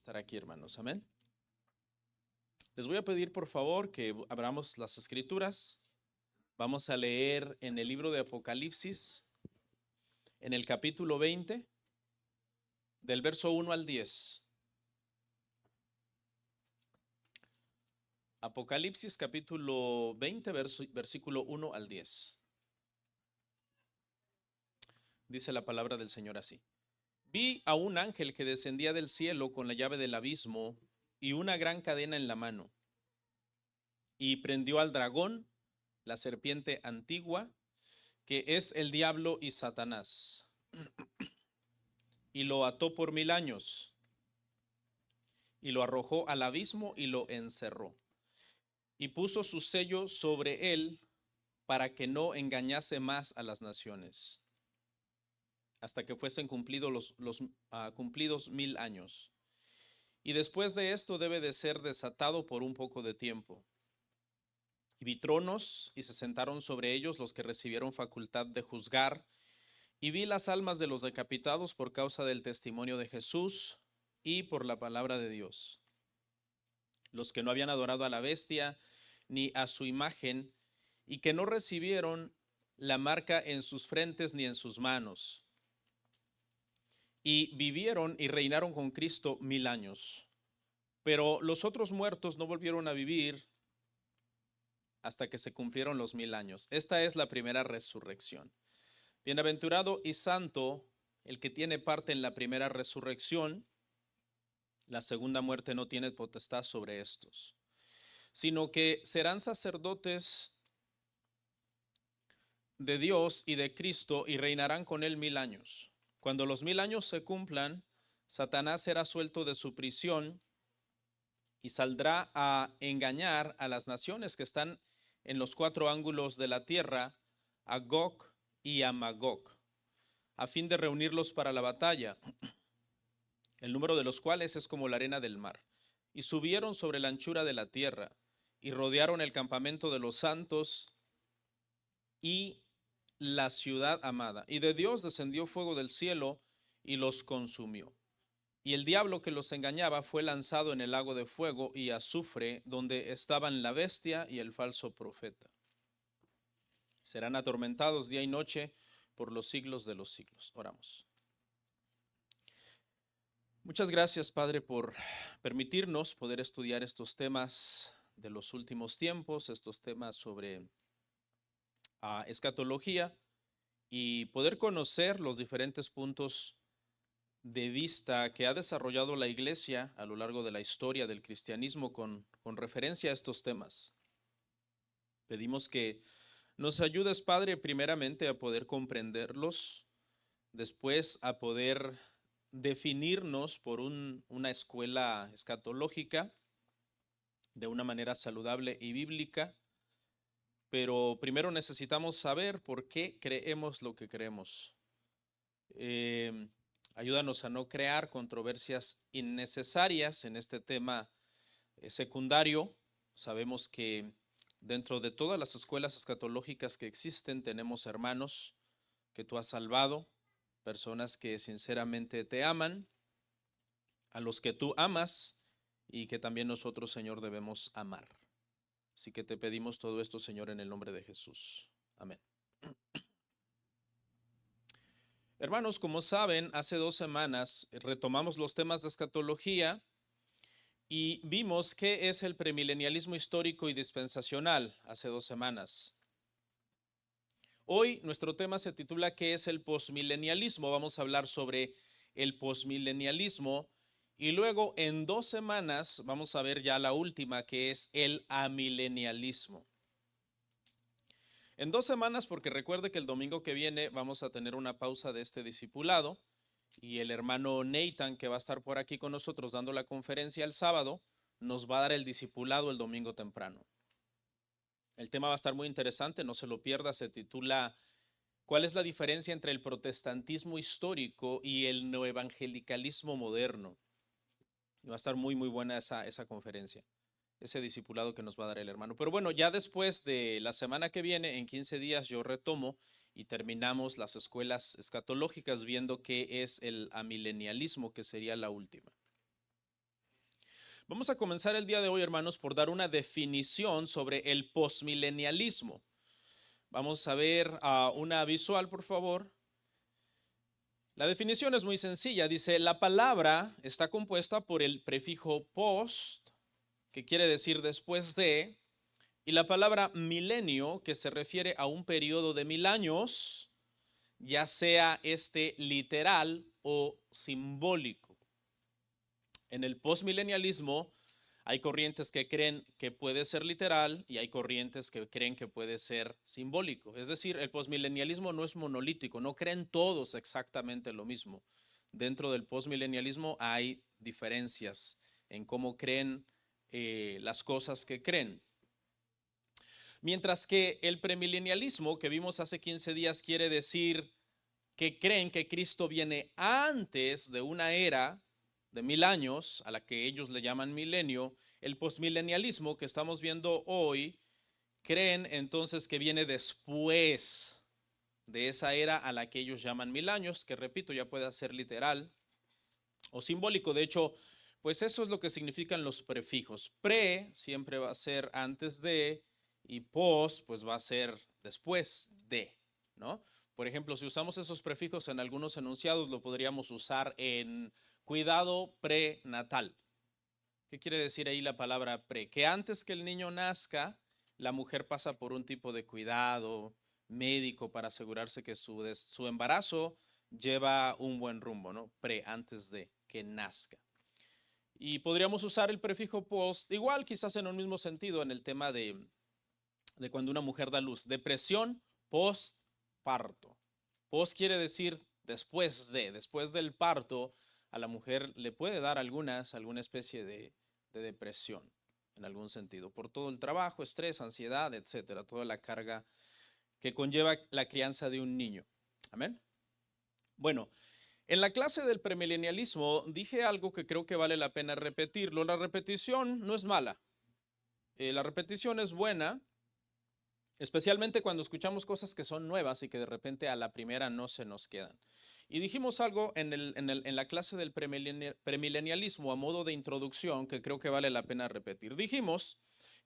estar aquí, hermanos. Amén. Les voy a pedir, por favor, que abramos las escrituras. Vamos a leer en el libro de Apocalipsis, en el capítulo 20, del verso 1 al 10. Apocalipsis, capítulo 20, versículo 1 al 10. Dice la palabra del Señor así. Vi a un ángel que descendía del cielo con la llave del abismo y una gran cadena en la mano, y prendió al dragón, la serpiente antigua, que es el diablo y Satanás, y lo ató por 1000 años, y lo arrojó al abismo y lo encerró, y puso su sello sobre él para que no engañase más a las naciones, hasta que fuesen cumplidos cumplidos 1000 años. Y después de esto debe de ser desatado por un poco de tiempo. Y vi tronos, y se sentaron sobre ellos los que recibieron facultad de juzgar. Y vi las almas de los decapitados por causa del testimonio de Jesús y por la palabra de Dios, los que no habían adorado a la bestia ni a su imagen, y que no recibieron la marca en sus frentes ni en sus manos. Y vivieron y reinaron con Cristo 1000 años. Pero los otros muertos no volvieron a vivir hasta que se cumplieron los 1000 años. Esta es la primera resurrección. Bienaventurado y santo el que tiene parte en la primera resurrección. La segunda muerte no tiene potestad sobre estos, sino que serán sacerdotes de Dios y de Cristo y reinarán con él 1000 años. Cuando los 1000 años se cumplan, Satanás será suelto de su prisión y saldrá a engañar a las naciones que están en los 4 ángulos de la tierra, a Gog y a Magog, a fin de reunirlos para la batalla, el número de los cuales es como la arena del mar. Y subieron sobre la anchura de la tierra, y rodearon el campamento de los santos y la ciudad amada. Y de Dios descendió fuego del cielo y los consumió. Y el diablo que los engañaba fue lanzado en el lago de fuego y azufre, donde estaban la bestia y el falso profeta. Serán atormentados día y noche por los siglos de los siglos. Oramos. Muchas gracias, Padre, por permitirnos poder estudiar estos temas de los últimos tiempos, estos temas sobre escatología, y poder conocer los diferentes puntos de vista que ha desarrollado la Iglesia a lo largo de la historia del cristianismo con referencia a estos temas. Pedimos que nos ayudes, Padre, primeramente a poder comprenderlos, después a poder definirnos por una escuela escatológica de una manera saludable y bíblica, pero primero necesitamos saber por qué creemos lo que creemos. Ayúdanos a no crear controversias innecesarias en este tema secundario. Sabemos que dentro de todas las escuelas escatológicas que existen tenemos hermanos que tú has salvado, personas que sinceramente te aman, a los que tú amas y que también nosotros, Señor, debemos amar. Así que te pedimos todo esto, Señor, en el nombre de Jesús. Amén. Hermanos, como saben, hace 2 semanas retomamos los temas de escatología y vimos qué es el premilenialismo histórico y dispensacional hace 2 semanas. Hoy nuestro tema se titula ¿qué es el posmilenialismo? Vamos a hablar sobre el posmilenialismo y luego en 2 semanas vamos a ver ya la última, que es el amilenialismo. En 2 semanas, porque recuerde que el domingo que viene vamos a tener una pausa de este discipulado y el hermano Nathan, que va a estar por aquí con nosotros dando la conferencia el sábado, nos va a dar el discipulado el domingo temprano. El tema va a estar muy interesante, no se lo pierda, se titula ¿cuál es la diferencia entre el protestantismo histórico y el neoevangelicalismo moderno? Va a estar muy buena esa conferencia, ese discipulado que nos va a dar el hermano. Pero bueno, ya después de la semana que viene, en 15 días, yo retomo y terminamos las escuelas escatológicas viendo qué es el amilenialismo, que sería la última. Vamos a comenzar el día de hoy, hermanos, por dar una definición sobre el posmilenialismo. Vamos a ver una visual, por favor. La definición es muy sencilla. Dice, la palabra está compuesta por el prefijo post, que quiere decir después de, y la palabra milenio, que se refiere a un periodo de 1000 años, ya sea este literal o simbólico. En el postmilenialismo hay corrientes que creen que puede ser literal y hay corrientes que creen que puede ser simbólico. Es decir, el postmilenialismo no es monolítico, no creen todos exactamente lo mismo. Dentro del postmilenialismo hay diferencias en cómo creen las cosas que creen. Mientras que el premilenialismo que vimos hace 15 días quiere decir que creen que Cristo viene antes de una era de 1000 años, a la que ellos le llaman milenio. El postmilenialismo que estamos viendo hoy, creen entonces que viene después de esa era a la que ellos llaman 1000 años, que repito, ya puede ser literal o simbólico. De hecho, pues eso es lo que significan los prefijos. Pre siempre va a ser antes de y post pues va a ser después de, ¿no? Por ejemplo, si usamos esos prefijos en algunos enunciados, lo podríamos usar en cuidado prenatal. ¿Qué quiere decir ahí la palabra pre? Que antes que el niño nazca, la mujer pasa por un tipo de cuidado médico para asegurarse que su embarazo lleva un buen rumbo, ¿no? Pre, antes de que nazca. Y podríamos usar el prefijo post, igual quizás en un mismo sentido en el tema de cuando una mujer da luz. Depresión postparto. Post quiere decir después del parto, a la mujer le puede dar alguna especie de depresión en algún sentido, por todo el trabajo, estrés, ansiedad, etcétera, toda la carga que conlleva la crianza de un niño. Amén. Bueno, en la clase del premilenialismo dije algo que creo que vale la pena repetirlo. La repetición no es mala. La repetición es buena, especialmente cuando escuchamos cosas que son nuevas y que de repente a la primera no se nos quedan. Y dijimos algo en la clase del premilenialismo a modo de introducción que creo que vale la pena repetir. Dijimos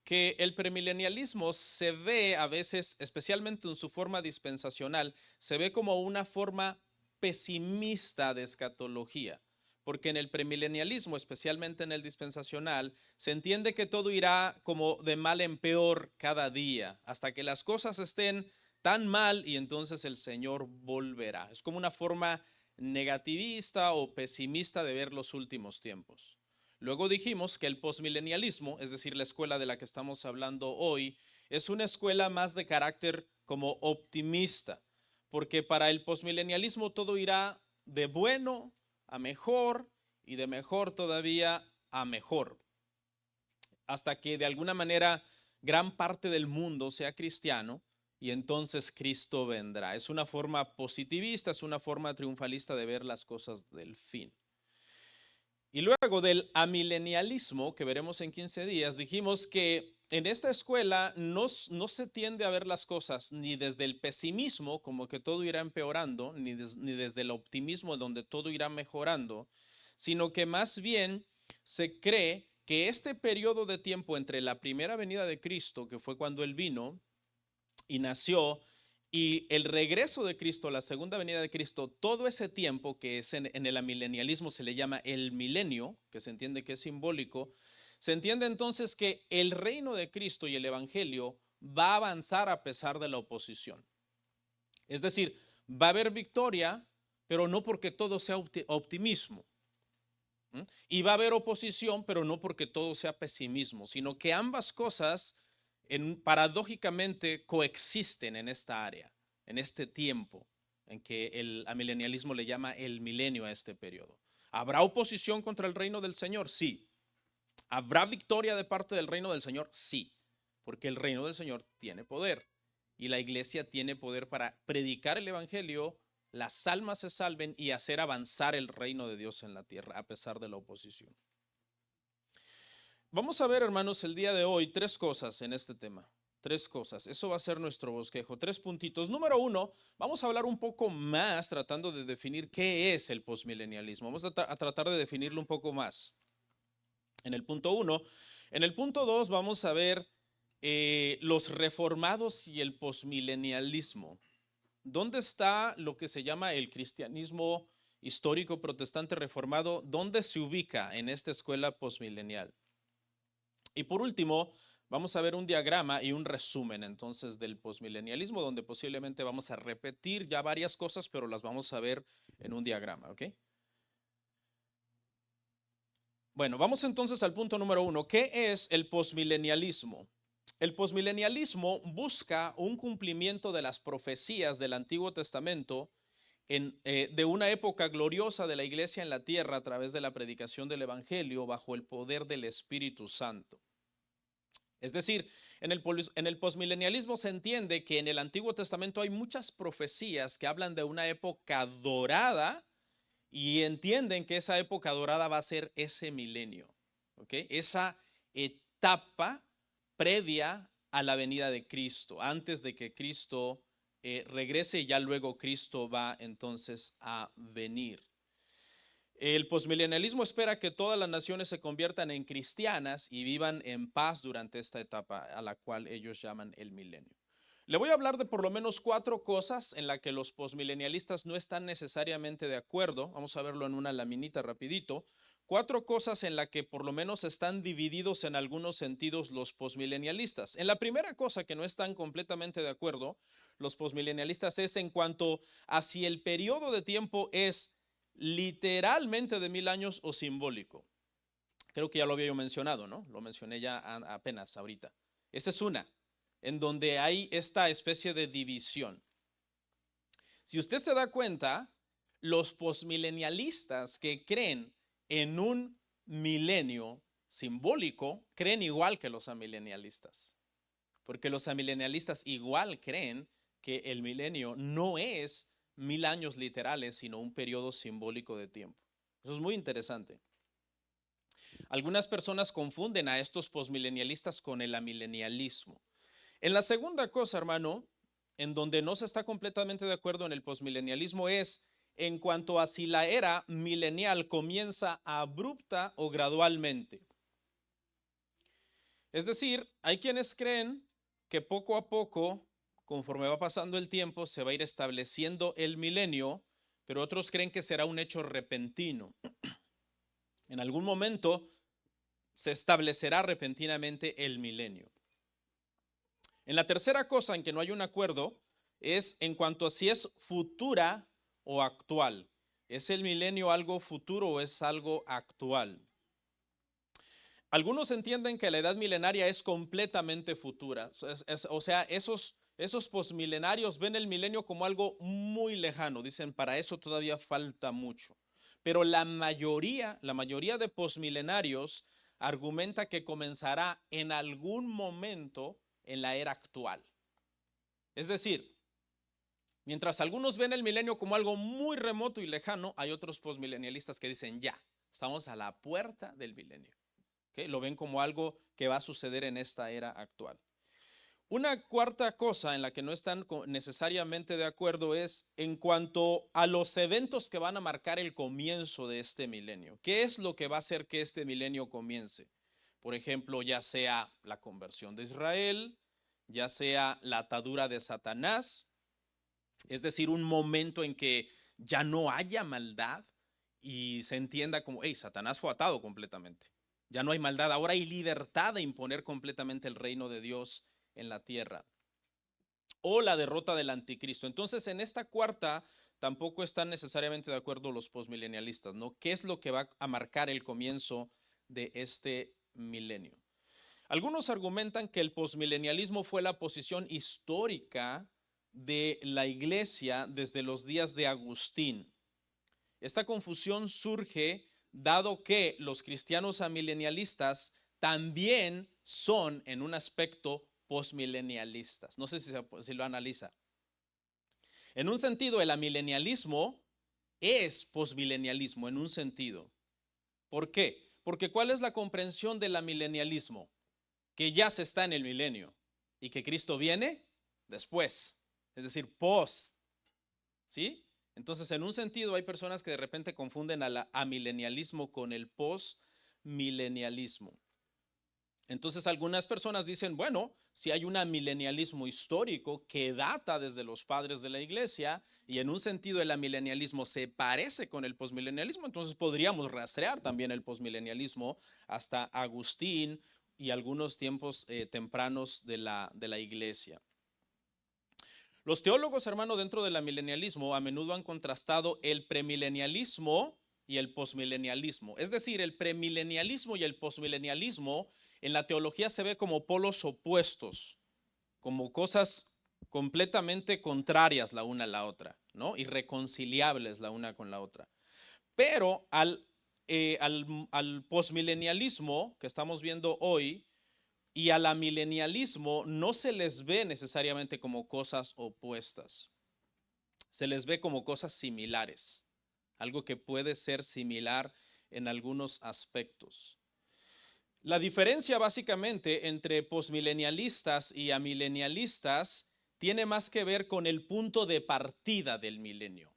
que el premilenialismo se ve a veces, especialmente en su forma dispensacional, se ve como una forma pesimista de escatología, porque en el premilenialismo, especialmente en el dispensacional, se entiende que todo irá como de mal en peor cada día, hasta que las cosas estén tan mal y entonces el Señor volverá. Es como una forma negativista o pesimista de ver los últimos tiempos. Luego dijimos que el postmilenialismo, es decir, la escuela de la que estamos hablando hoy, es una escuela más de carácter como optimista, porque para el postmilenialismo todo irá de bueno a mejor y de mejor todavía a mejor, hasta que de alguna manera gran parte del mundo sea cristiano y entonces Cristo vendrá. Es una forma positivista, es una forma triunfalista de ver las cosas del fin. Y luego del amilenialismo, que veremos en 15 días, dijimos que en esta escuela no se tiende a ver las cosas ni desde el pesimismo, como que todo irá empeorando, ni desde el optimismo, donde todo irá mejorando, sino que más bien se cree que este periodo de tiempo entre la primera venida de Cristo, que fue cuando Él vino y nació, y el regreso de Cristo, la segunda venida de Cristo, todo ese tiempo que es en el amilenialismo se le llama el milenio, que se entiende que es simbólico, se entiende entonces que el reino de Cristo y el evangelio va a avanzar a pesar de la oposición. Es decir, va a haber victoria, pero no porque todo sea optimismo. Y va a haber oposición, pero no porque todo sea pesimismo, sino que ambas cosas paradójicamente coexisten en esta área, en este tiempo en que el amilenialismo le llama el milenio a este periodo. ¿Habrá oposición contra el reino del Señor? Sí. ¿Habrá victoria de parte del reino del Señor? Sí, porque el reino del Señor tiene poder y la iglesia tiene poder para predicar el evangelio, las almas se salven y hacer avanzar el reino de Dios en la tierra a pesar de la oposición. Vamos a ver, hermanos, el día de hoy 3 cosas en este tema. 3 cosas. Eso va a ser nuestro bosquejo. 3 puntitos. Número 1, vamos a hablar un poco más tratando de definir qué es el postmilenialismo. Vamos a tratar de definirlo un poco más. en el punto 1. En el punto 2 vamos a ver los reformados y el posmilenialismo. ¿Dónde está lo que se llama el cristianismo histórico protestante reformado? ¿Dónde se ubica en esta escuela posmilenial? Y por último, vamos a ver un diagrama y un resumen entonces del posmilenialismo, donde posiblemente vamos a repetir ya varias cosas, pero las vamos a ver en un diagrama, ¿ok? Bueno, vamos entonces al punto número 1. ¿Qué es el posmilenialismo? El posmilenialismo busca un cumplimiento de las profecías del Antiguo Testamento de una época gloriosa de la iglesia en la tierra a través de la predicación del Evangelio bajo el poder del Espíritu Santo. Es decir, en el posmilenialismo se entiende que en el Antiguo Testamento hay muchas profecías que hablan de una época dorada y entienden que esa época dorada va a ser ese milenio, ¿ok? Esa etapa previa a la venida de Cristo, antes de que Cristo regrese y ya luego Cristo va entonces a venir. El posmilenialismo espera que todas las naciones se conviertan en cristianas y vivan en paz durante esta etapa a la cual ellos llaman el milenio. Le voy a hablar de por lo menos 4 cosas en las que los posmilenialistas no están necesariamente de acuerdo. Vamos a verlo en una laminita rapidito. 4 cosas en las que por lo menos están divididos en algunos sentidos los posmilenialistas. En la primera cosa que no están completamente de acuerdo los posmilenialistas es en cuanto a si el periodo de tiempo es literalmente de 1000 años o simbólico. Creo que ya lo había yo mencionado, ¿no? Lo mencioné ya apenas ahorita. Esa es una, en donde hay esta especie de división. Si usted se da cuenta, los posmilenialistas que creen en un milenio simbólico creen igual que los amilenialistas, porque los amilenialistas igual creen que el milenio no es 1000 años literales, sino un periodo simbólico de tiempo. Eso es muy interesante. Algunas personas confunden a estos posmilenialistas con el amilenialismo. En la segunda cosa, hermano, en donde no se está completamente de acuerdo en el posmilenialismo es en cuanto a si la era milenial comienza abrupta o gradualmente. Es decir, hay quienes creen que poco a poco, conforme va pasando el tiempo, se va a ir estableciendo el milenio, pero otros creen que será un hecho repentino. En algún momento se establecerá repentinamente el milenio. En la tercera cosa en que no hay un acuerdo es en cuanto a si es futura o actual. ¿Es el milenio algo futuro o es algo actual? Algunos entienden que la edad milenaria es completamente futura. O sea, esos posmilenarios ven el milenio como algo muy lejano. Dicen, para eso todavía falta mucho. Pero la mayoría de posmilenarios argumenta que comenzará en algún momento en la era actual. Es decir, mientras algunos ven el milenio como algo muy remoto y lejano, hay otros posmilenialistas que dicen, ya, estamos a la puerta del milenio. ¿Okay? Lo ven como algo que va a suceder en esta era actual. Una cuarta cosa en la que no están necesariamente de acuerdo es en cuanto a los eventos que van a marcar el comienzo de este milenio. ¿Qué es lo que va a hacer que este milenio comience? Por ejemplo, ya sea la conversión de Israel, ya sea la atadura de Satanás, es decir, un momento en que ya no haya maldad y se entienda como, hey, Satanás fue atado completamente. Ya no hay maldad, ahora hay libertad de imponer completamente el reino de Dios en la tierra. O la derrota del anticristo. Entonces, en esta cuarta tampoco están necesariamente de acuerdo los posmilenialistas, ¿no? ¿Qué es lo que va a marcar el comienzo de este milenio? Algunos argumentan que el posmilenialismo fue la posición histórica de la iglesia desde los días de Agustín. Esta confusión surge dado que los cristianos amilenialistas también son en un aspecto postmilenialistas. No sé si lo analiza. En un sentido, el amilenialismo es postmilenialismo en un sentido. ¿Por qué? Porque ¿cuál es la comprensión del amilenialismo? Que ya se está en el milenio y que Cristo viene después, es decir, post. ¿Sí? Entonces, en un sentido, hay personas que de repente confunden al amilenialismo con el amilenialismo. Entonces algunas personas dicen, bueno, si hay un amilenialismo histórico que data desde los padres de la iglesia y en un sentido el amilenialismo se parece con el posmilenialismo, entonces podríamos rastrear también el posmilenialismo hasta Agustín y algunos tiempos tempranos de la iglesia. Los teólogos, hermano, dentro del amilenialismo a menudo han contrastado el premilenialismo y el posmilenialismo. Es decir, el premilenialismo y el posmilenialismo en la teología se ve como polos opuestos, como cosas completamente contrarias la una a la otra, ¿no? Irreconciliables la una con la otra. Pero al posmilenialismo que estamos viendo hoy y al amilenialismo no se les ve necesariamente como cosas opuestas. Se les ve como cosas similares, algo que puede ser similar en algunos aspectos. La diferencia básicamente entre posmilenialistas y amilenialistas tiene más que ver con el punto de partida del milenio.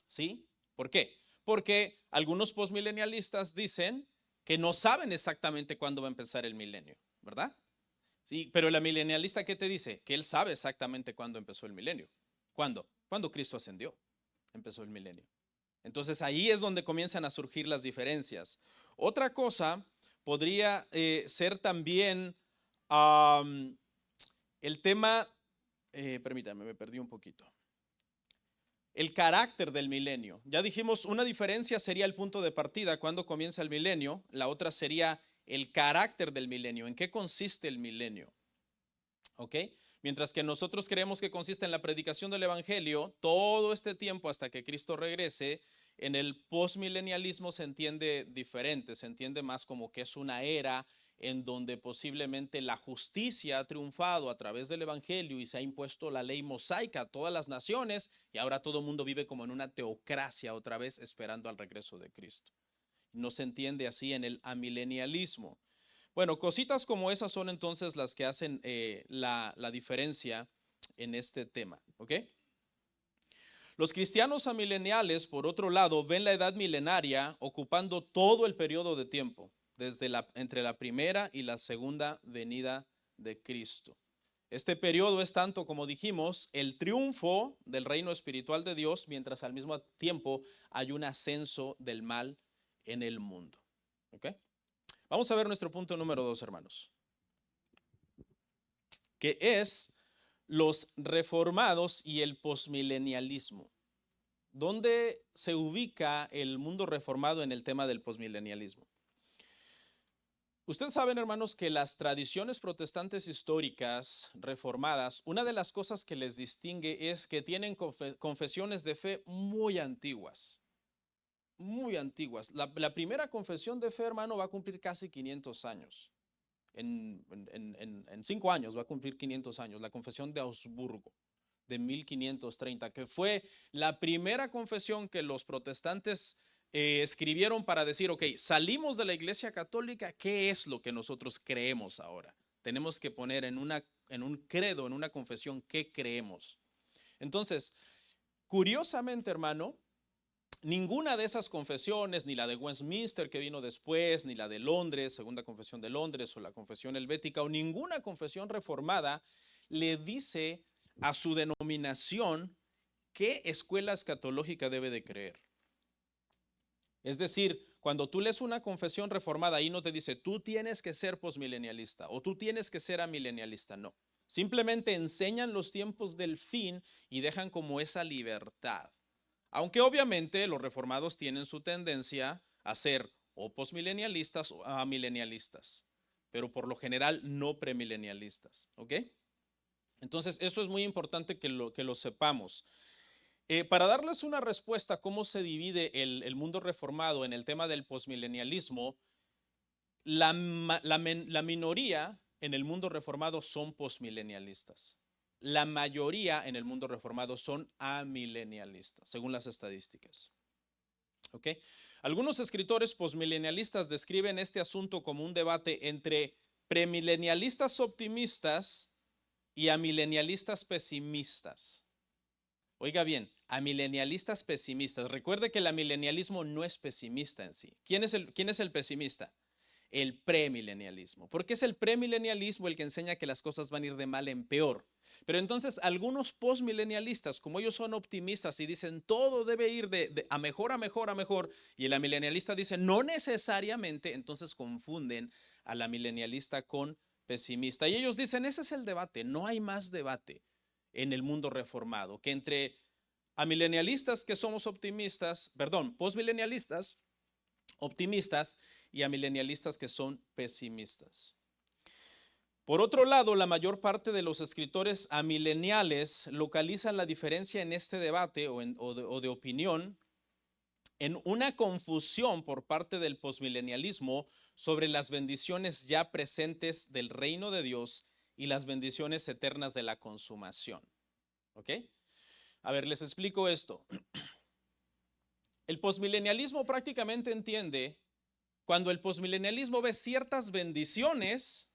¿Sí? ¿Por qué? Porque algunos posmilenialistas dicen que no saben exactamente cuándo va a empezar el milenio, ¿verdad? Sí, pero el amilenialista, ¿qué te dice? Que él sabe exactamente cuándo empezó el milenio. ¿Cuándo? Cuando Cristo ascendió, empezó el milenio. Entonces ahí es donde comienzan a surgir las diferencias. Otra cosa podría ser también el tema, permítame, me perdí un poquito. El carácter del milenio. Ya dijimos, una diferencia sería el punto de partida, cuando comienza el milenio. La otra sería el carácter del milenio. ¿En qué consiste el milenio? ¿Ok? Mientras que nosotros creemos que consiste en la predicación del evangelio, todo este tiempo hasta que Cristo regrese, en el postmilenialismo se entiende diferente, se entiende más como que es una era en donde posiblemente la justicia ha triunfado a través del evangelio y se ha impuesto la ley mosaica a todas las naciones y ahora todo el mundo vive como en una teocracia otra vez esperando al regreso de Cristo. No se entiende así en el amilenialismo. Bueno, cositas como esas son entonces las que hacen la diferencia en este tema, ¿ok? Los cristianos amileniales, por otro lado, ven la edad milenaria ocupando todo el periodo de tiempo, entre la primera y la segunda venida de Cristo. Este periodo es tanto, como dijimos, el triunfo del reino espiritual de Dios, mientras al mismo tiempo hay un ascenso del mal en el mundo, ¿ok? Vamos a ver nuestro punto número 2, hermanos, que es los reformados y el posmilenialismo. ¿Dónde se ubica el mundo reformado en el tema del posmilenialismo? Ustedes saben, hermanos, que las tradiciones protestantes históricas reformadas, una de las cosas que les distingue es que tienen confesiones de fe muy antiguas. Muy antiguas. La primera confesión de fe, hermano, va a cumplir casi 500 años. En 5 años va a cumplir 500 años, la confesión de Augsburgo de 1530, que fue la primera confesión que los protestantes escribieron para decir, ok, salimos de la Iglesia Católica, ¿qué es lo que nosotros creemos ahora? Tenemos que poner en un credo, en una confesión, ¿qué creemos? Entonces, curiosamente, hermano, ninguna de esas confesiones, ni la de Westminster que vino después, ni la de Londres, segunda confesión de Londres, o la confesión helvética, o ninguna confesión reformada le dice a su denominación qué escuela escatológica debe de creer. Es decir, cuando tú lees una confesión reformada, ahí no te dice, tú tienes que ser posmilenialista o tú tienes que ser amilenialista, no. Simplemente enseñan los tiempos del fin y dejan como esa libertad. Aunque obviamente los reformados tienen su tendencia a ser o posmilenialistas o amilenialistas, pero por lo general no premilenialistas, ¿ok? Entonces eso es muy importante que lo sepamos. Para darles una respuesta a cómo se divide el mundo reformado en el tema del posmilenialismo, la minoría en el mundo reformado son posmilenialistas. La mayoría en el mundo reformado son amilenialistas, según las estadísticas. ¿Ok? Algunos escritores posmilenialistas describen este asunto como un debate entre premilenialistas optimistas y amilenialistas pesimistas. Oiga bien, amilenialistas pesimistas. Recuerde que el amilenialismo no es pesimista en sí. ¿Quién es el pesimista? El premilenialismo. Porque es el premilenialismo el que enseña que las cosas van a ir de mal en peor. Pero entonces algunos postmilenialistas, como ellos son optimistas y dicen todo debe ir a mejor, a mejor, a mejor, y el amilenialista dice no necesariamente, entonces confunden a la milenialista con pesimista. Y ellos dicen, ese es el debate, no hay más debate en el mundo reformado que entre amilenialistas que somos optimistas, perdón, postmilenialistas optimistas y amilenialistas que son pesimistas. Por otro lado, la mayor parte de los escritores amileniales localizan la diferencia en este debate o de opinión en una confusión por parte del posmilenialismo sobre las bendiciones ya presentes del reino de Dios y las bendiciones eternas de la consumación. ¿Ok? A ver, les explico esto. El posmilenialismo prácticamente entiende, cuando el posmilenialismo ve ciertas bendiciones,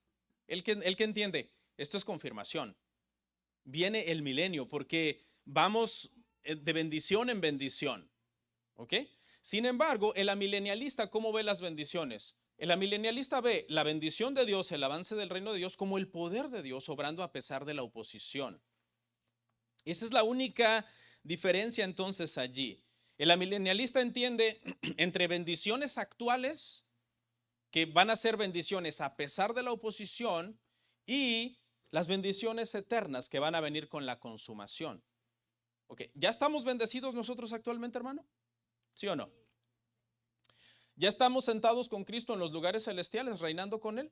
el que entiende, esto es confirmación. Viene el milenio porque vamos de bendición en bendición. ¿Ok? Sin embargo, el amilenialista, ¿cómo ve las bendiciones? El amilenialista ve la bendición de Dios, el avance del reino de Dios, como el poder de Dios obrando a pesar de la oposición. Esa es la única diferencia entonces allí. El amilenialista entiende entre bendiciones actuales, que van a ser bendiciones a pesar de la oposición, y las bendiciones eternas que van a venir con la consumación. ¿Ok? ¿Ya estamos bendecidos nosotros actualmente, hermano? ¿Sí o no? ¿Ya estamos sentados con Cristo en los lugares celestiales, reinando con Él?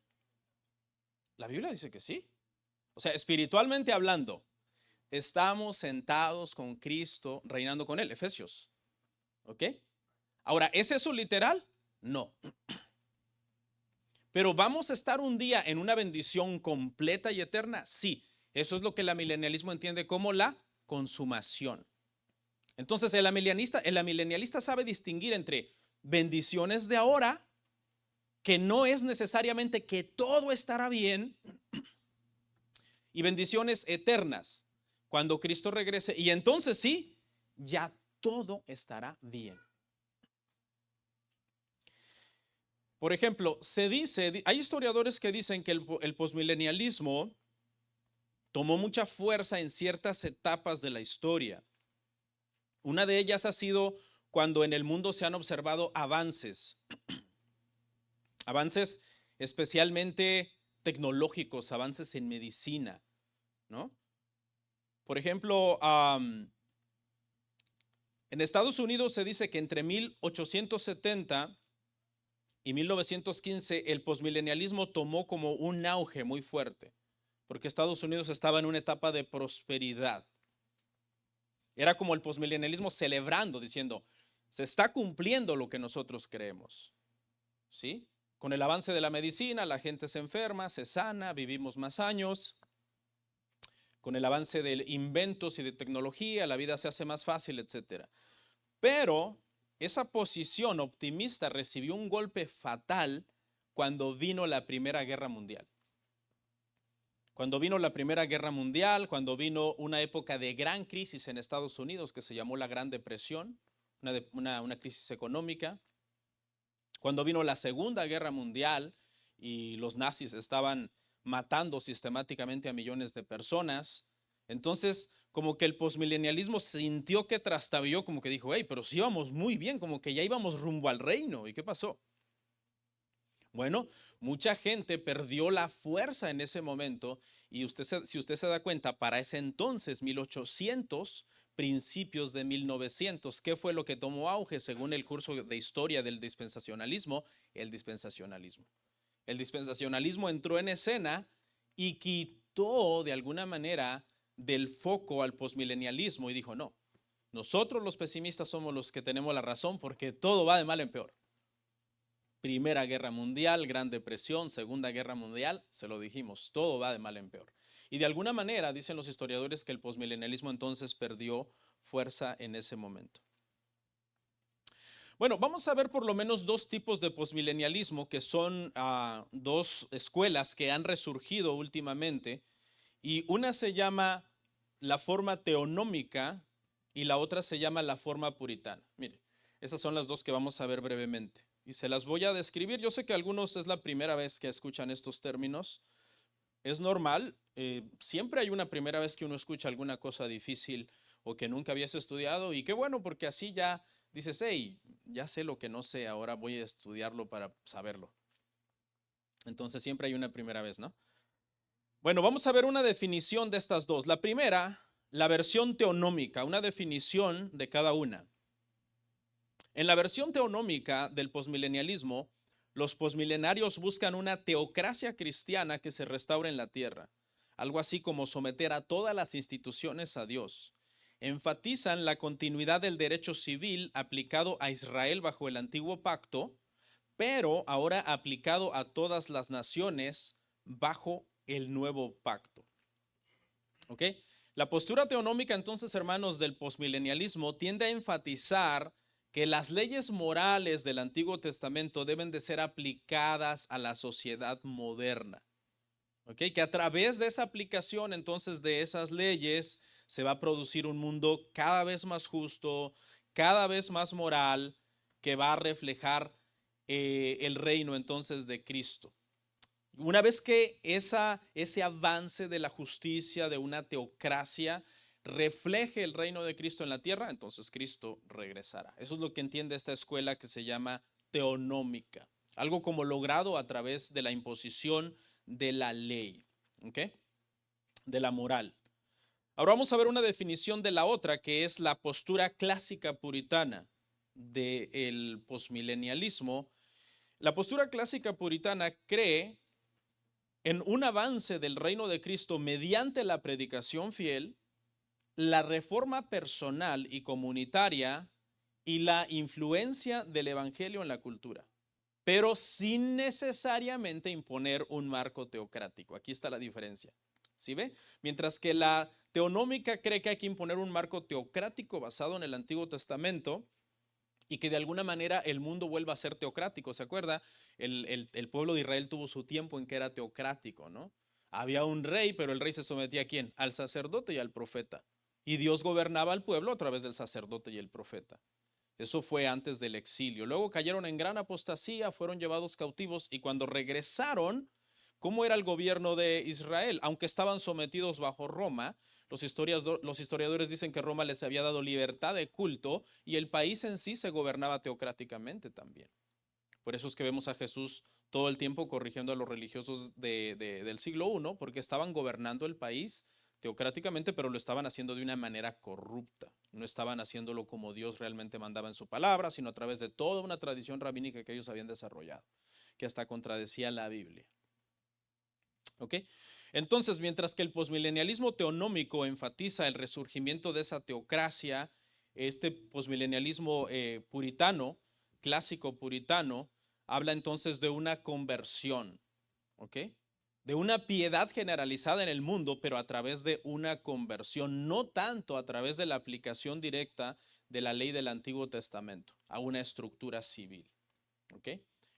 La Biblia dice que sí. O sea, espiritualmente hablando, estamos sentados con Cristo, reinando con Él. Efesios. ¿Ok? Ahora, ¿es eso literal? No. Pero ¿vamos a estar un día en una bendición completa y eterna? Sí. Eso es lo que el amilenialismo entiende como la consumación. Entonces, el amilenialista sabe distinguir entre bendiciones de ahora, que no es necesariamente que todo estará bien, y bendiciones eternas cuando Cristo regrese, y entonces sí, ya todo estará bien. Por ejemplo, hay historiadores que dicen que el posmilenialismo tomó mucha fuerza en ciertas etapas de la historia. Una de ellas ha sido cuando en el mundo se han observado avances especialmente tecnológicos, avances en medicina, ¿no? Por ejemplo, en Estados Unidos se dice que entre 1870 y 1915 el posmilenialismo tomó como un auge muy fuerte, porque Estados Unidos estaba en una etapa de prosperidad. Era como el posmilenialismo celebrando, diciendo, se está cumpliendo lo que nosotros creemos, ¿sí? Con el avance de la medicina, la gente se enferma, se sana, vivimos más años. Con el avance de inventos y de tecnología, la vida se hace más fácil, etc. Pero esa posición optimista recibió un golpe fatal cuando vino la Primera Guerra Mundial. Cuando vino la Primera Guerra Mundial, cuando vino una época de gran crisis en Estados Unidos que se llamó la Gran Depresión, una crisis económica. Cuando vino la Segunda Guerra Mundial y los nazis estaban matando sistemáticamente a millones de personas, entonces como que el posmilenialismo sintió que trastabilló, como que dijo, hey, pero sí íbamos muy bien, como que ya íbamos rumbo al reino. ¿Y qué pasó? Bueno, mucha gente perdió la fuerza en ese momento y si usted se da cuenta, para ese entonces, 1800, principios de 1900, ¿qué fue lo que tomó auge según el curso de historia del dispensacionalismo? El dispensacionalismo. El dispensacionalismo entró en escena y quitó de alguna manera del foco al posmilenialismo y dijo, no, nosotros los pesimistas somos los que tenemos la razón porque todo va de mal en peor. Primera Guerra Mundial, Gran Depresión, Segunda Guerra Mundial, se lo dijimos, todo va de mal en peor. Y de alguna manera dicen los historiadores que el posmilenialismo entonces perdió fuerza en ese momento. Bueno, vamos a ver por lo menos dos tipos de posmilenialismo que son dos escuelas que han resurgido últimamente, y una se llama la forma teonómica y la otra se llama la forma puritana. Mire, esas son las dos que vamos a ver brevemente y se las voy a describir. Yo sé que algunos es la primera vez que escuchan estos términos. Es normal, siempre hay una primera vez que uno escucha alguna cosa difícil o que nunca habías estudiado y qué bueno porque así ya dices, hey, ya sé lo que no sé, ahora voy a estudiarlo para saberlo. Entonces siempre hay una primera vez, ¿no? Bueno, vamos a ver una definición de estas dos. La primera, la versión teonómica, una definición de cada una. En la versión teonómica del posmilenialismo, los posmilenarios buscan una teocracia cristiana que se restaure en la tierra, algo así como someter a todas las instituciones a Dios. Enfatizan la continuidad del derecho civil aplicado a Israel bajo el antiguo pacto, pero ahora aplicado a todas las naciones bajo el nuevo pacto. ¿Ok? La postura teonómica, entonces, hermanos, del posmilenialismo tiende a enfatizar que las leyes morales del Antiguo Testamento deben de ser aplicadas a la sociedad moderna. ¿Ok? Que a través de esa aplicación, entonces, de esas leyes, se va a producir un mundo cada vez más justo, cada vez más moral, que va a reflejar el reino, entonces, de Cristo. Una vez que ese avance de la justicia, de una teocracia, refleje el reino de Cristo en la tierra, entonces Cristo regresará. Eso es lo que entiende esta escuela que se llama teonómica. Algo como logrado a través de la imposición de la ley, ¿ok? De la moral. Ahora vamos a ver una definición de la otra, que es la postura clásica puritana del posmilenialismo. La postura clásica puritana cree en un avance del reino de Cristo mediante la predicación fiel, la reforma personal y comunitaria y la influencia del evangelio en la cultura, pero sin necesariamente imponer un marco teocrático. Aquí está la diferencia. ¿Sí ve? Mientras que la teonómica cree que hay que imponer un marco teocrático basado en el Antiguo Testamento, y que de alguna manera el mundo vuelva a ser teocrático. ¿Se acuerda? El pueblo de Israel tuvo su tiempo en que era teocrático, ¿no? Había un rey, pero el rey se sometía ¿a quién? Al sacerdote y al profeta. Y Dios gobernaba al pueblo a través del sacerdote y el profeta. Eso fue antes del exilio. Luego cayeron en gran apostasía, fueron llevados cautivos y cuando regresaron, ¿cómo era el gobierno de Israel? Aunque estaban sometidos bajo Roma, los historiadores dicen que Roma les había dado libertad de culto y el país en sí se gobernaba teocráticamente también. Por eso es que vemos a Jesús todo el tiempo corrigiendo a los religiosos del siglo I, porque estaban gobernando el país teocráticamente, pero lo estaban haciendo de una manera corrupta. No estaban haciéndolo como Dios realmente mandaba en su palabra, sino a través de toda una tradición rabínica que ellos habían desarrollado, que hasta contradecía la Biblia. ¿Ok? Entonces, mientras que el posmilenialismo teonómico enfatiza el resurgimiento de esa teocracia, este posmilenialismo puritano, clásico puritano, habla entonces de una conversión, ¿ok? De una piedad generalizada en el mundo, pero a través de una conversión, no tanto a través de la aplicación directa de la ley del Antiguo Testamento a una estructura civil, ¿ok?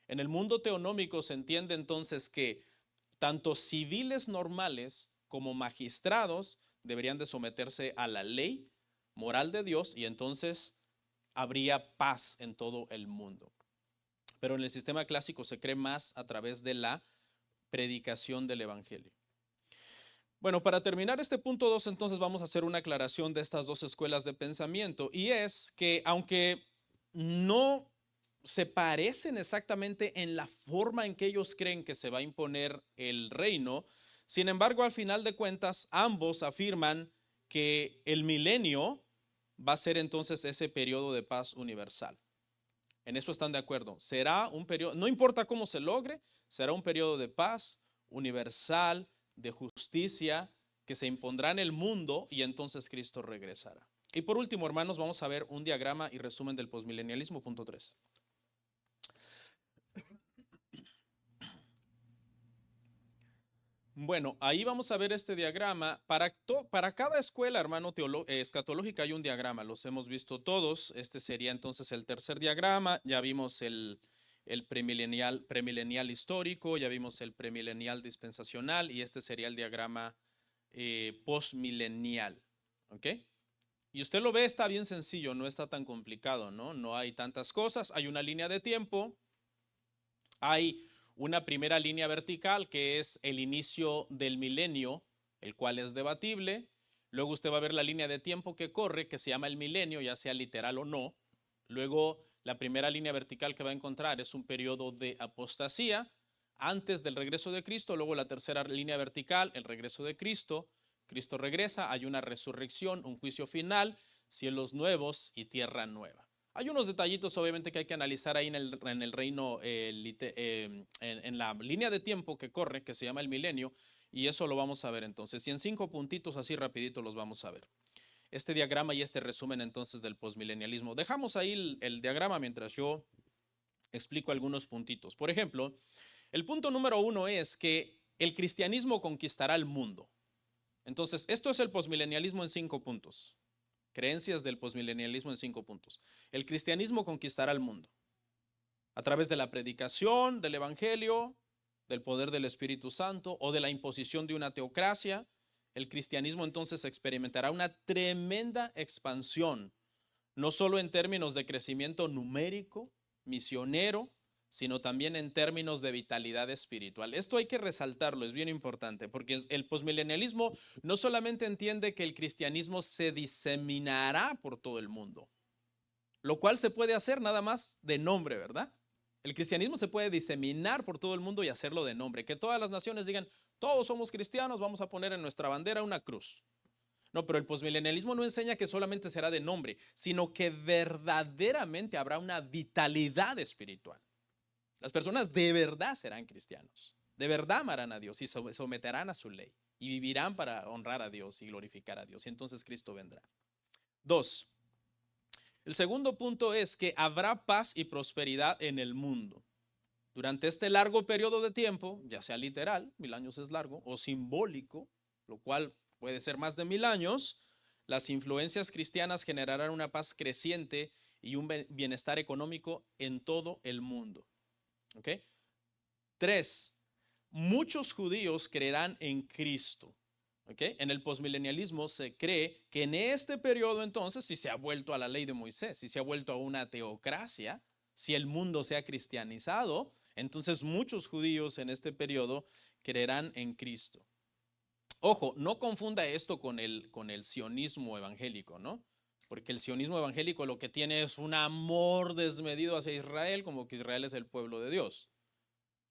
En el mundo teonómico se entiende entonces que tanto civiles normales como magistrados deberían de someterse a la ley moral de Dios y entonces habría paz en todo el mundo. Pero en el sistema clásico se cree más a través de la predicación del evangelio. Bueno, para terminar este punto 2, entonces vamos a hacer una aclaración de estas dos escuelas de pensamiento y es que aunque no se parecen exactamente en la forma en que ellos creen que se va a imponer el reino, sin embargo, al final de cuentas, ambos afirman que el milenio va a ser entonces ese periodo de paz universal. En eso están de acuerdo. Será un periodo, no importa cómo se logre, será un periodo de paz universal, de justicia, que se impondrá en el mundo y entonces Cristo regresará. Y por último, hermanos, vamos a ver un diagrama y resumen del posmilenialismo, punto 3. Bueno, ahí vamos a ver este diagrama. Para cada escuela, hermano, escatológica hay un diagrama, los hemos visto todos. Este sería entonces el tercer diagrama. Ya vimos el premilenial histórico, ya vimos el premilenial dispensacional y este sería el diagrama postmilenial. ¿Ok? Y usted lo ve, está bien sencillo, no está tan complicado, ¿no? No hay tantas cosas, hay una línea de tiempo, hay una primera línea vertical que es el inicio del milenio, el cual es debatible. Luego usted va a ver la línea de tiempo que corre, que se llama el milenio, ya sea literal o no. Luego la primera línea vertical que va a encontrar es un periodo de apostasía antes del regreso de Cristo. Luego la tercera línea vertical, el regreso de Cristo. Cristo regresa, hay una resurrección, un juicio final, cielos nuevos y tierra nueva. Hay unos detallitos obviamente que hay que analizar ahí en el reino, en la línea de tiempo que corre, que se llama el milenio, y eso lo vamos a ver entonces. Y en 5 puntitos así rapidito los vamos a ver. Este diagrama y este resumen entonces del posmilenialismo. Dejamos ahí el diagrama mientras yo explico algunos puntitos. Por ejemplo, el punto número 1 es que el cristianismo conquistará el mundo. Entonces, esto es el posmilenialismo en 5 puntos. Creencias del posmilenialismo en 5 puntos. El cristianismo conquistará el mundo a través de la predicación del evangelio, del poder del Espíritu Santo o de la imposición de una teocracia. El cristianismo entonces experimentará una tremenda expansión, no solo en términos de crecimiento numérico, misionero, sino también en términos de vitalidad espiritual. Esto hay que resaltarlo, es bien importante, porque el posmilenialismo no solamente entiende que el cristianismo se diseminará por todo el mundo, lo cual se puede hacer nada más de nombre, ¿verdad? El cristianismo se puede diseminar por todo el mundo y hacerlo de nombre, que todas las naciones digan, todos somos cristianos, vamos a poner en nuestra bandera una cruz. No, pero el posmilenialismo no enseña que solamente será de nombre, sino que verdaderamente habrá una vitalidad espiritual. Las personas de verdad serán cristianos, de verdad amarán a Dios y se someterán a su ley y vivirán para honrar a Dios y glorificar a Dios. Y entonces Cristo vendrá. 2. El segundo punto es que habrá paz y prosperidad en el mundo. Durante este largo periodo de tiempo, ya sea literal, 1000 años es largo, o simbólico, lo cual puede ser más de 1000 años, las influencias cristianas generarán una paz creciente y un bienestar económico en todo el mundo. ¿Ok? 3. Muchos judíos creerán en Cristo. ¿Okay? En el posmilenialismo se cree que en este periodo entonces, si se ha vuelto a la ley de Moisés, si se ha vuelto a una teocracia, si el mundo se ha cristianizado, entonces muchos judíos en este periodo creerán en Cristo. Ojo, no confunda esto con el sionismo evangélico, ¿no? Porque el sionismo evangélico lo que tiene es un amor desmedido hacia Israel, como que Israel es el pueblo de Dios.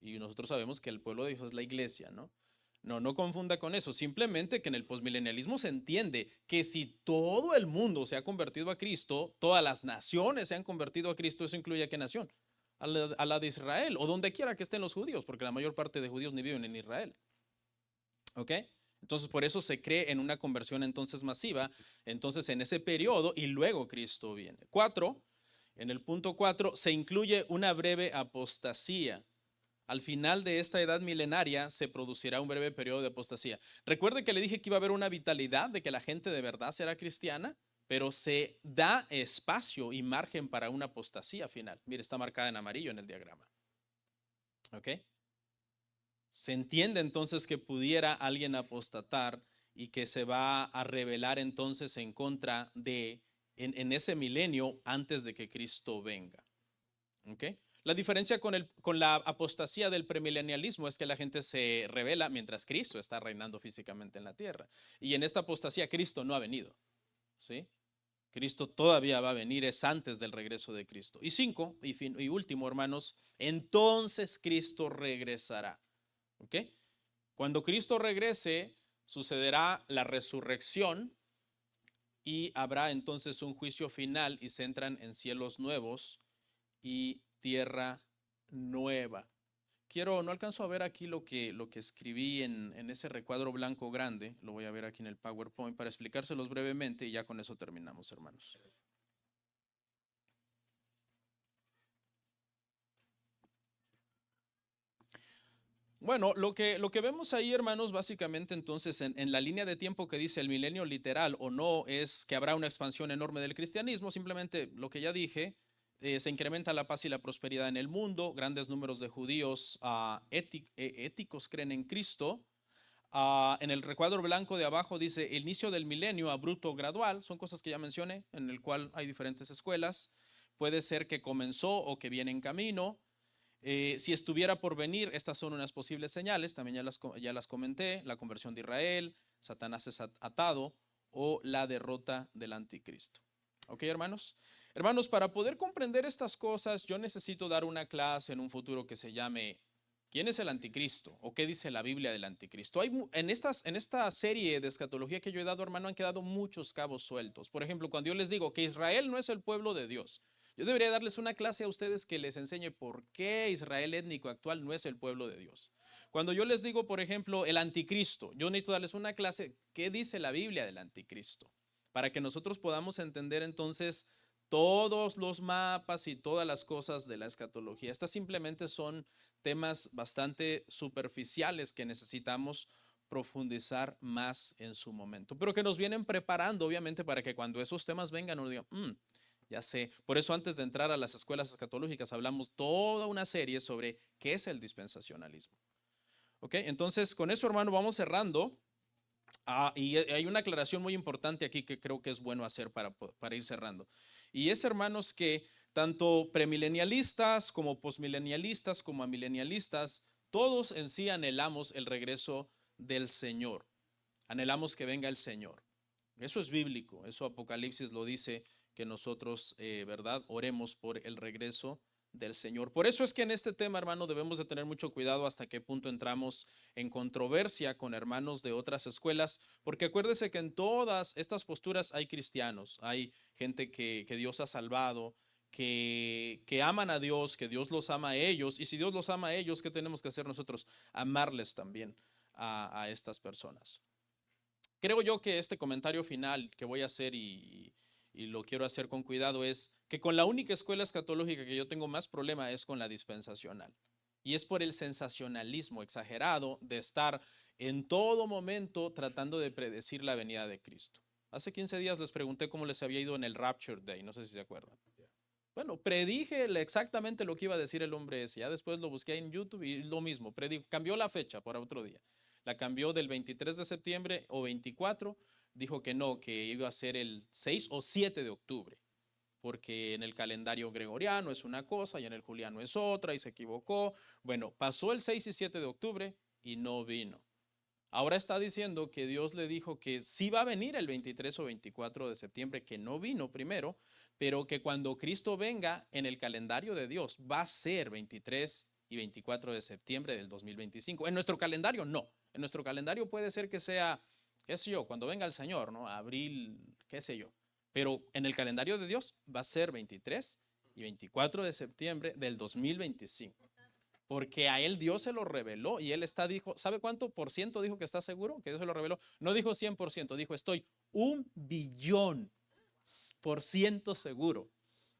Y nosotros sabemos que el pueblo de Dios es la iglesia, ¿no? No confunda con eso. Simplemente que en el posmilenialismo se entiende que si todo el mundo se ha convertido a Cristo, todas las naciones se han convertido a Cristo, eso incluye a qué nación? A la de Israel o donde quiera que estén los judíos, porque la mayor parte de judíos ni viven en Israel. ¿Ok? Entonces, por eso se cree en una conversión entonces masiva, entonces en ese periodo y luego Cristo viene. 4, en el punto 4, se incluye una breve apostasía. Al final de esta edad milenaria se producirá un breve periodo de apostasía. Recuerde que le dije que iba a haber una vitalidad, de que la gente de verdad será cristiana, pero se da espacio y margen para una apostasía final. Mire, está marcada en amarillo en el diagrama. ¿Ok? Se entiende entonces que pudiera alguien apostatar y que se va a rebelar entonces en contra de, en ese milenio antes de que Cristo venga. ¿Ok? La diferencia con la apostasía del premilenialismo es que la gente se revela mientras Cristo está reinando físicamente en la tierra. Y en esta apostasía Cristo no ha venido. ¿Sí? Cristo todavía va a venir, es antes del regreso de Cristo. Y 5, y último, hermanos, entonces Cristo regresará. ¿Ok? Cuando Cristo regrese, sucederá la resurrección y habrá entonces un juicio final y se entran en cielos nuevos y tierra nueva. No alcanzo a ver aquí lo que escribí en ese recuadro blanco grande, lo voy a ver aquí en el PowerPoint para explicárselos brevemente y ya con eso terminamos, hermanos. Bueno, lo que vemos ahí, hermanos, básicamente entonces en la línea de tiempo que dice el milenio literal o no, es que habrá una expansión enorme del cristianismo, simplemente lo que ya dije, se incrementa la paz y la prosperidad en el mundo, grandes números de judíos éticos creen en Cristo, En el recuadro blanco de abajo dice el inicio del milenio abrupto gradual. Son cosas que ya mencioné, en el cual hay diferentes escuelas. Puede ser que comenzó o que viene en camino. Si estuviera por venir, estas son unas posibles señales, también ya las comenté, la conversión de Israel, Satanás es atado o la derrota del anticristo. ¿Ok, hermanos? Hermanos, para poder comprender estas cosas, yo necesito dar una clase en un futuro que se llame ¿quién es el anticristo? ¿O qué dice la Biblia del anticristo? En esta serie de escatología que yo he dado, hermano, han quedado muchos cabos sueltos. Por ejemplo, cuando yo les digo que Israel no es el pueblo de Dios, yo debería darles una clase a ustedes que les enseñe por qué Israel étnico actual no es el pueblo de Dios. Cuando yo les digo, por ejemplo, el anticristo, yo necesito darles una clase, ¿qué dice la Biblia del anticristo? Para que nosotros podamos entender entonces todos los mapas y todas las cosas de la escatología. Estas simplemente son temas bastante superficiales que necesitamos profundizar más en su momento, pero que nos vienen preparando, obviamente, para que cuando esos temas vengan, uno diga, ya sé. Por eso antes de entrar a las escuelas escatológicas hablamos toda una serie sobre qué es el dispensacionalismo. ¿Ok? Entonces, con eso, hermano, vamos cerrando. Y hay una aclaración muy importante aquí que creo que es bueno hacer para ir cerrando. Y es, hermanos, que tanto premilenialistas como posmilenialistas como amilenialistas, todos en sí anhelamos el regreso del Señor. Anhelamos que venga el Señor. Eso es bíblico, eso Apocalipsis lo dice, que nosotros, ¿verdad? Oremos por el regreso del Señor. Por eso es que en este tema, hermano, debemos de tener mucho cuidado hasta qué punto entramos en controversia con hermanos de otras escuelas, porque acuérdese que en todas estas posturas hay cristianos, hay gente que Dios ha salvado, que aman a Dios, que Dios los ama a ellos, y si Dios los ama a ellos, ¿qué tenemos que hacer nosotros? Amarles también a estas personas. Creo yo que este comentario final que voy a hacer y lo quiero hacer con cuidado es que con la única escuela escatológica que yo tengo más problema es con la dispensacional. Y es por el sensacionalismo exagerado de estar en todo momento tratando de predecir la venida de Cristo. Hace 15 días les pregunté cómo les había ido en el Rapture Day, no sé si se acuerdan. Bueno, predije exactamente lo que iba a decir el hombre ese. Ya después lo busqué en YouTube y lo mismo. Cambió la fecha para otro día. La cambió del 23 de septiembre o 24. Dijo que no, que iba a ser el 6 o 7 de octubre. Porque en el calendario gregoriano es una cosa y en el juliano es otra y se equivocó. Bueno, pasó el 6 y 7 de octubre y no vino. Ahora está diciendo que Dios le dijo que sí va a venir el 23 o 24 de septiembre, que no vino primero, pero que cuando Cristo venga en el calendario de Dios va a ser 23 y 24 de septiembre del 2025. En nuestro calendario no. En nuestro calendario puede ser que sea, qué sé yo, cuando venga el Señor, ¿no? Abril, qué sé yo. Pero en el calendario de Dios va a ser 23 y 24 de septiembre del 2025. Porque a él Dios se lo reveló y él dijo, ¿sabe cuánto por ciento dijo que está seguro? Que Dios se lo reveló. No dijo 100%, dijo estoy 1.000.000.000% seguro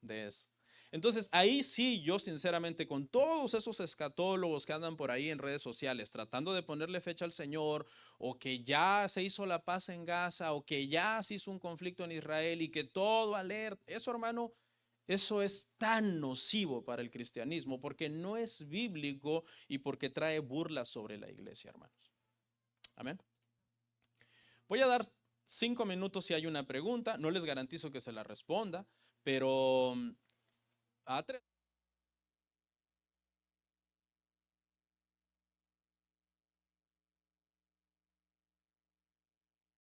de eso. Entonces ahí sí, yo sinceramente con todos esos escatólogos que andan por ahí en redes sociales tratando de ponerle fecha al Señor, o que ya se hizo la paz en Gaza, o que ya se hizo un conflicto en Israel y que todo alerta, eso, hermano, eso es tan nocivo para el cristianismo porque no es bíblico y porque trae burlas sobre la iglesia, hermanos. Amén. Voy a dar 5 minutos si hay una pregunta. No les garantizo que se la responda, pero a 3.